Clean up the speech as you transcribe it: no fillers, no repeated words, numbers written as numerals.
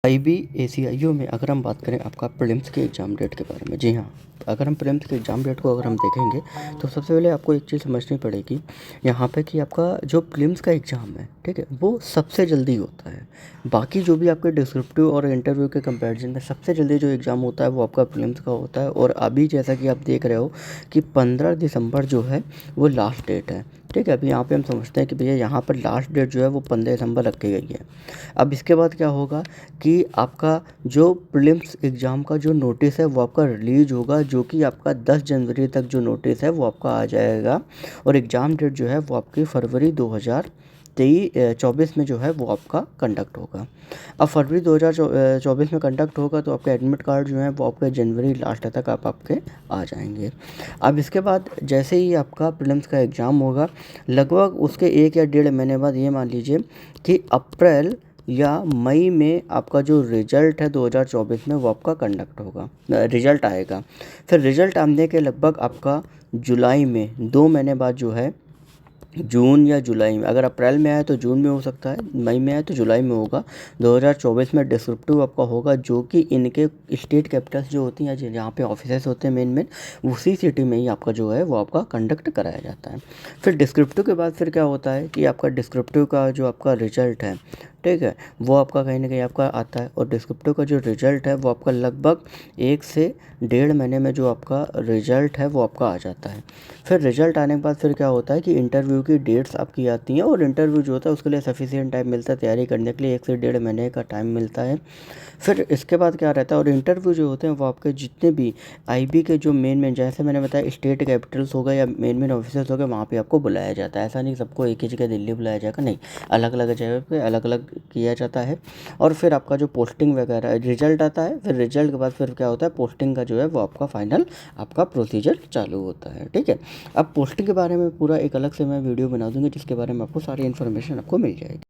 IB ACIO में अगर हम बात करें आपका प्रीलिम्स के एग्ज़ाम डेट के बारे में, जी हाँ, अगर हम प्रीलिम्स के एग्ज़ाम डेट को अगर हम देखेंगे तो सबसे पहले आपको एक चीज़ समझनी पड़ेगी यहाँ पे कि आपका जो प्रीलिम्स का एग्ज़ाम है, ठीक है, वो सबसे जल्दी होता है। बाकी जो भी आपके डिस्क्रिप्टिव और इंटरव्यू के कंपैरिजन में सबसे जल्दी जो एग्ज़ाम होता है वो आपका प्रीलिम्स का होता है। और अभी जैसा कि आप देख रहे हो कि 15 दिसंबर जो है वो लास्ट डेट है, ठीक है। अभी यहाँ पे हम समझते हैं कि भैया यहाँ पर लास्ट डेट जो है वो 15 दिसंबर रखी गई है। अब इसके बाद क्या होगा कि आपका जो प्रीलिम्स एग्ज़ाम का जो नोटिस है वो आपका रिलीज़ होगा, जो कि आपका 10 जनवरी तक जो नोटिस है वो आपका आ जाएगा। और एग्ज़ाम डेट जो है वो आपकी फरवरी 2024 में जो है वो आपका कंडक्ट होगा। अब फरवरी 2024 में कंडक्ट होगा तो आपके एडमिट कार्ड जो है वो आपके जनवरी लास्ट तक आपके आ जाएंगे। अब इसके बाद जैसे ही आपका प्रीलिम्स का एग्ज़ाम होगा, लगभग उसके 1 या 1.5 महीने बाद ये मान लीजिए कि अप्रैल या मई में आपका जो रिज़ल्ट है 2024 में वो आपका कंडक्ट होगा, रिज़ल्ट आएगा। फिर रिज़ल्ट आने के लगभग आपका जुलाई में 2 महीने बाद जो है जून या जुलाई में, अगर अप्रैल में आए तो जून में हो सकता है, मई में आए तो जुलाई में होगा। 2024 में डिस्क्रिप्टिव आपका होगा, जो कि इनके स्टेट कैपिटल्स जो होती हैं जहाँ पे ऑफिसेस होते हैं मेन उसी सिटी में ही आपका जो है वो आपका कंडक्ट कराया जाता है। फिर डिस्क्रिप्टिव के बाद फिर क्या होता है कि आपका डिस्क्रिप्टिव का जो आपका रिजल्ट है, ठीक है, वो आपका कहीं ना कहीं आपका आता है। और डिस्क्रिप्टिव का जो रिज़ल्ट है वो आपका लगभग 1 से 1.5 महीने में जो आपका रिज़ल्ट है वो आपका आ जाता है। फिर रिज़ल्ट आने के बाद फिर क्या होता है कि इंटरव्यू की डेट्स आपकी आती हैं, और इंटरव्यू जो होता है उसके लिए सफिशिएंट टाइम मिलता है तैयारी करने के लिए, 1 से 1.5 महीने का टाइम मिलता है। फिर इसके बाद क्या रहता है, और इंटरव्यू जो होते हैं वो आपके जितने भी आईबी के जो मेन जैसे मैंने बताया स्टेट कैपिटल्स हो गए या मेन ऑफिसर्स हो गए, वहाँ पे आपको बुलाया जाता है। ऐसा नहीं सबको एक ही जगह दिल्ली बुलाया जाएगा, नहीं, अलग अलग जगह पे अलग अलग किया जाता है। और फिर आपका जो पोस्टिंग वगैरह रिजल्ट आता है, फिर रिजल्ट के बाद फिर क्या होता है, पोस्टिंग का जो है वो आपका फाइनल आपका प्रोसीजर चालू होता है, ठीक है। अब पोस्टिंग के बारे में पूरा एक अलग से मैं वीडियो बना दूंगी जिसके बारे में आपको सारी इन्फॉर्मेशन आपको मिल जाएगी।